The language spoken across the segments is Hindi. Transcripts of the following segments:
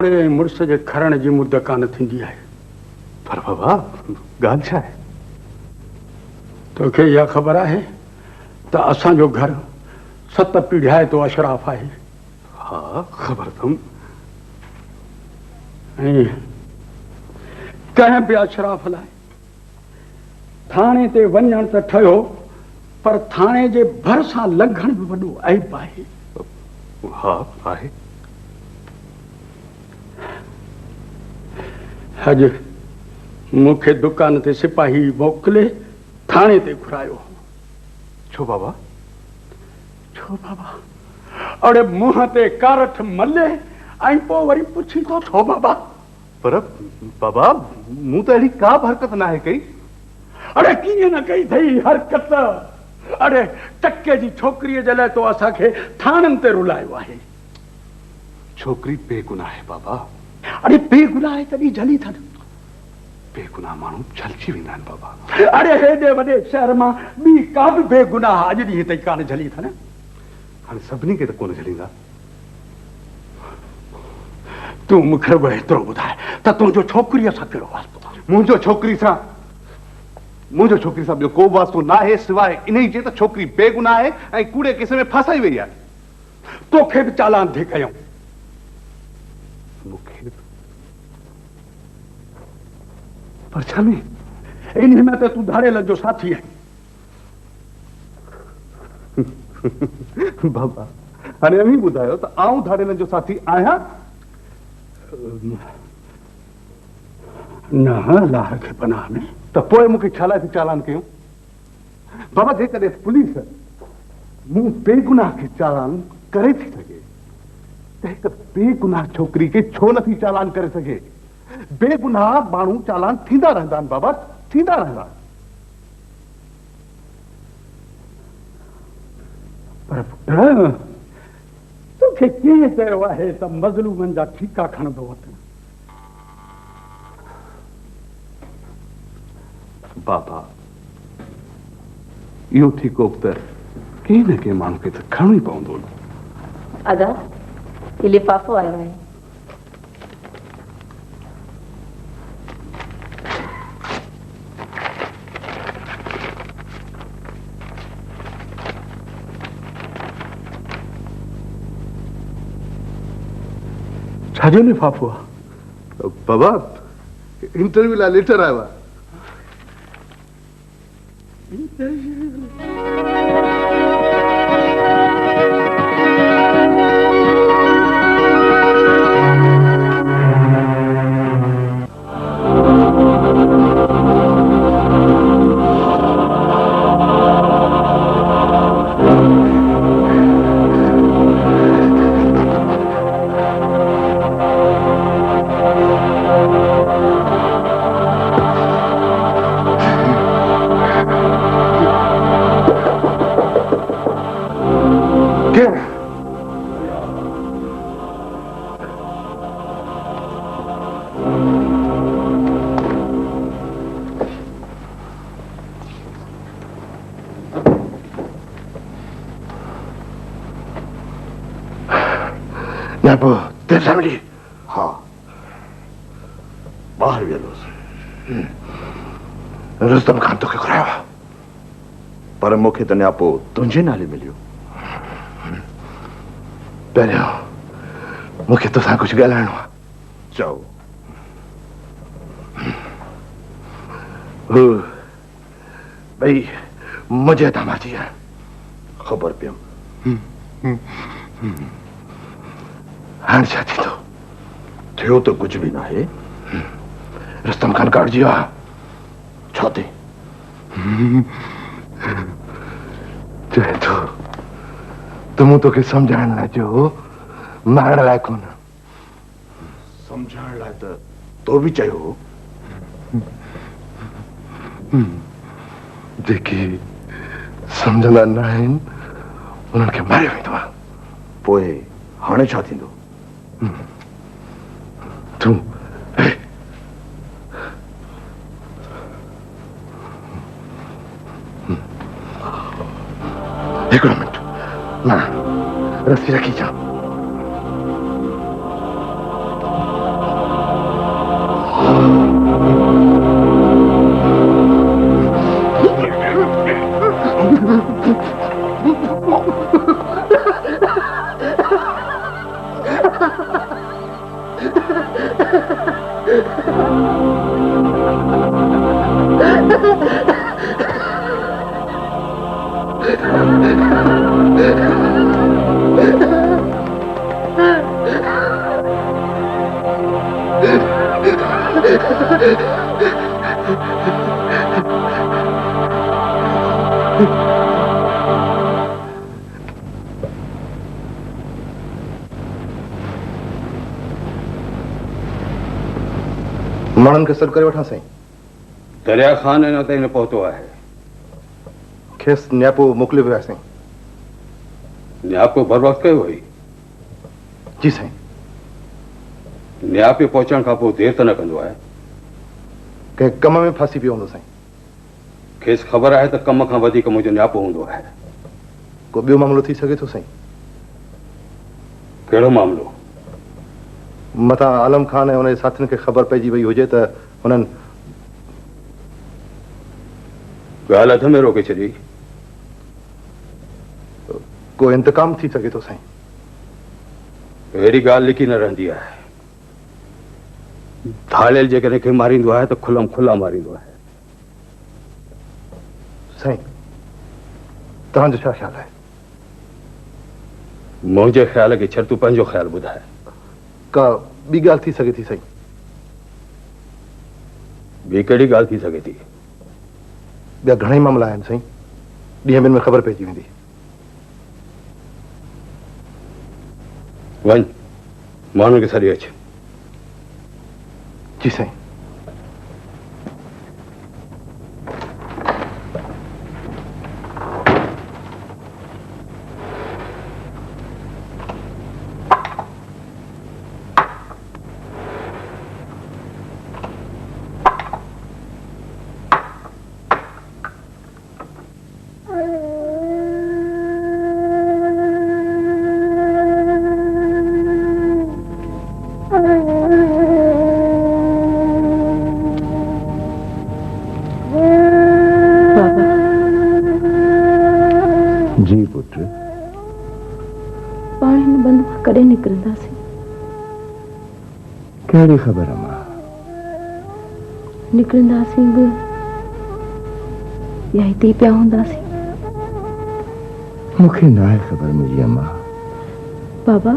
मुड़स जे खरण जी मुद्द कान थींदी आहे। पर बाबा ॻाल्हि छा आहे? तोखे इहा ख़बर आहे त असांजो घर 7 पीढ़ियाए तो अशराफ आहे। हाँ ख़बर अथमि। ऐं कंहिं बि अशराफ लाइ थाणे ते वञण त ठहियो, पर थाणे जे भरिसां लंघण बि वॾो ऐब आहे। हाँ आहे। अॼु मूंखे दुकान ते सिपाही मोकिले थाणे ते घुरायो। छो बाबा? छो बाबा? अड़े मुंहं ते कारठ मले ऐं पोइ वरी पुछी थो छो बाबा? पर बाबा मूं त अहिड़ी का बि हरकत नाहे कई। अड़े कीअं न कई अथई हरकत? अड़े टके जी छोकिरीअ जे लाइ तो असांखे थाणनि ते रुलायो आहे। छोकिरी बेगुनाह आहे बाबा। अड़े बेगुनाह आहे तॾहिं झली अथनि। बेगुनाह माण्हू झलिजी वेंदा आहिनि बाबा। अड़े हेॾे वॾे शहर मां ॿी का बि बेगुनाह अॼु ॾींहं ताईं कान झली अथनि। हाणे सभिनी खे त कोन झलींदा। तूं मूंखे बि एतिरो ॿुधाए त तुंहिंजो छोकिरीअ सां कहिड़ो वास्तो आहे? मुंहिंजो छोकिरी सां ॿियो को वास्तो न आहे सवाइ इन ई जे त छोकिरी बेगुनाह आहे ऐं कूड़े केस में फासाई वई आहे। तोखे बि चालान थिए कयूं। मूंखे पर छा में? इन में त तूं धाड़ेल जो साथी आहे। बाबा हाणे अमीं ॿुधायो त आऊं धाड़ेलनि जो साथी आहियां? न अलाह खे पनाह में। त पोइ मूंखे छा लाइ थी चालान कयूं? बाबा जेकॾहिं पुलिस मूं बेगुनाह खे चालान करे थी सघे त हिकु बेगुनाह छोकिरी खे छो नथी चालान करे सघे? बेगुनाह माण्हू चालान थींदा रहंदा आहिनि बाबा, थींदा रहंदा। पर पुट तोखे कीअं चयो आहे त मज़लूमनि जा ठीका खणंदो वठि? बाबा इहो ठीको त कंहिं न कंहिं माण्हू खे त खणणो ई पवंदो। आगा ये लिफाफो आयो है। छाजो लिफाफो आहे? बाबा इंटरव्यू लाइ लेटर आयो आहे। हाँ बाहर वियलुसि। रुस्तम खान तोखे घुरायो आहे, पर मूंखे त न्यापो तुंहिंजे नाले मिलियो। पहिरियों मूंखे तोसां कुझु ॻाल्हाइणो आहे। चओ। हू भई मुंहिंजे दामाजी आहे। ख़बर पियमि। हाणे छा थींदो? थियो त कुझु बि न आहे। रुस्तम खान काटजी वियो आहे। छो ते? चए थो त मूं तोखे सम्झाइण लाइ चयो, मारण लाइ कोन। सम्झाइण लाइ त तो बि चयो। जेके सम्झंदा न आहिनि उन्हनि खे मारियो वेंदो आहे। पोइ हाणे छा थींदो? तूं हिकिड़ो मिंट मां रस्सी रखी अचां। माण्हुनि खे सॾु करे वठां साईं। दरिया ख़ान अञा ताईं न पहुतो आहे। खेसि न्यापो मोकिलियो वियो आहे साईं। न्यापो बर वक़्तु कयो हुई? जी साईं। न्यापे पहुचण खां पोइ देरि त न कंदो आहे? कंहिं कम में फासी पियो हूंदो साईं। खेसि ख़बर आहे त कम खां वधीक मुंहिंजो न्यापो हूंदो आहे। को ॿियो मामिलो थी सघे थो साईं? कहिड़ो मामिलो? मथां आलम खान ऐं हुनजे साथियुनि खे ख़बर पइजी वई हुजे त हुननि ॻाल्हि अध में रोके छॾी। को इंतकाम थी सघे थो साईं। अहिड़ी ॻाल्हि लिकी न रहंदी आहे। धाड़ियल जेकॾहिं खे मारींदो आहे त खुलम खुला मारींदो आहे। साईं तव्हांजो छा ख़्यालु आहे? मुंहिंजे ख़्याल खे छॾ, तूं पंहिंजो ख़्यालु ॿुधाए। का ॿी ॻाल्हि थी सघे थी साईं? ॿी कहिड़ी ॻाल्हि थी सघे थी? ॿिया घणेई मामला आहिनि साईं, ॾींहं ॿिनि में ख़बर पइजी वेंदी। वञ, माण्हुनि खे सॾे अच। जी साईं। जी पुत्र, पाण हिन बंद मां कॾहिं निकिरंदासीं? कहिड़ी ख़बर अम्मा? निकिरंदासीं बि या हिते ई पिया हूंदासीं? मूंखे न आहे ख़बर मुंहिंजी अम्मा। बाबा,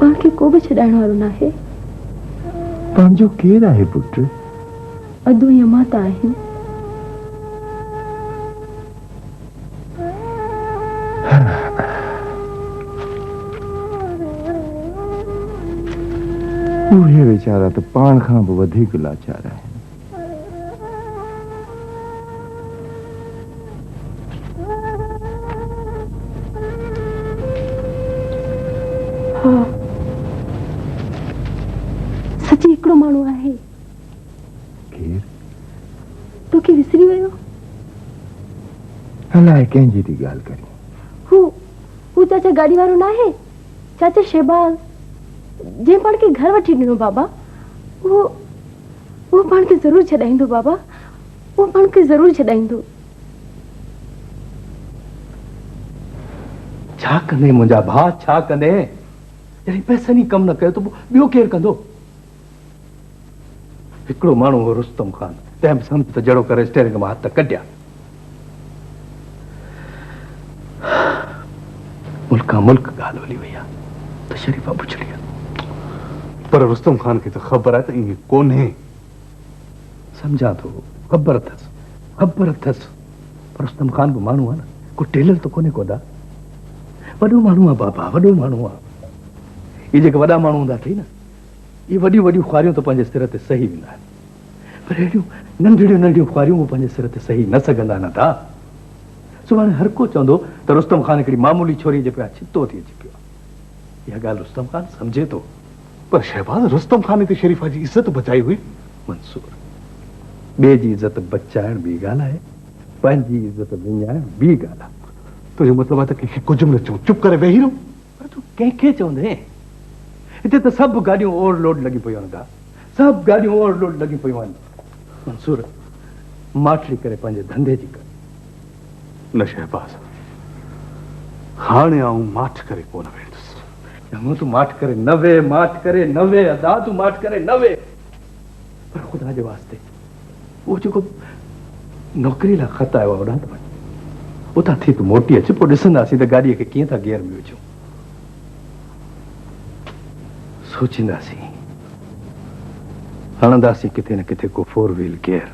पाण खे को बि छॾाइण वारो न आहे। पंहिंजो केरु आहे पुत्र? अधु ई अम्मा त आहिनि। उहे वीचारा त पाण खां बि वधीक लाचार आहिनि। हा, सची हिकिड़ो माण्हू आहे। केरु? तोखे विसरी वियो? अलाए कंहिंजी थी ॻाल्हि करी। हू चाचा गाड़ी वारो न आहे? चाचा शहबाज, जंहिं पाण खे घर वठी ॾिनो बाबा। वो पाण खे ज़रूर छॾाईंदो बाबा, वो पाण खे ज़रूर छॾाईंदो। छा कंदे मुंहिंजा भाउ, छा कंदे? जॾहिं पैसनि ई कमु न कयो त ॿियो केरु कंदो? हिकिड़ो माण्हू हो रुस्तम ख़ान, तंहिं सम्झ त जड़ो करे स्टेरिंग मां हथ कढिया। मुल्का मुल्क ॻाल्हि हली वई आहे त शरीफ़ा पुछड़ी आहे। पर रुस्तम खान खे त ख़बर आहे त ईअं कोन्हे। सम्झां थो, ख़बर अथसि। पर रुस्तम ख़ान बि माण्हू आहे न, को टेलर त कोन्हे कोदा। वॾो माण्हू आहे बाबा, वॾो माण्हू आहे। इहे जेके वॾा माण्हू हूंदा अथई न, इहे वॾियूं वॾियूं ख़्वारियूं त पंहिंजे सिर ते सही वेंदा आहिनि, पर अहिड़ियूं नंढड़ियूं नंढियूं ख़्वारियूं पंहिंजे सिर ते सही न सघंदा न था। सुभाणे हर को चवंदो त रुस्तम ख़ान हिकिड़ी मामूली छोरी जे पिया छितो थी अचे पियो। इहा ॻाल्हि रुस्तम ख़ान सम्झे थो। पर शहबाज, रुस्तम खान ते शरीफ़ा जी इज़त बचाई हुई। मंसूर, ॿिए जी इज़त बचाइण ॿी ॻाल्हि आहे, पंहिंजी इज़त विञाइण ॿी ॻाल्हि आहे। तुंहिंजो मतिलबु आहे त कंहिंखे कुझु बि न चऊं, चुप करे वेही रहो। पर तूं कंहिंखे चवंदे? हिते त सभु गाॾियूं ओवरलोड लॻी पियूं आहिनि। सभु गाॾियूं ओवरलोड लॻी पियूं आहिनि। मंसूर, माठड़ी करे पंहिंजे धंधे जी कर। न शहबाज, हाणे आऊं माठ करे कोन वेंदुसि। चङो तूं माठ करे 90 माठ करे 90 अदा तूं माठ करे 90 पर ख़ुदा जे वास्ते वो जेको नौकरी लाइ ख़त आयो आहे उॾां त वञ उतां थी तूं मोटी अच पोइ ॾिसंदासीं त गाॾीअ खे कीअं था गियर में विझूं सोचींदासीं हणंदासीं किथे न किथे को 4 व्हील गियर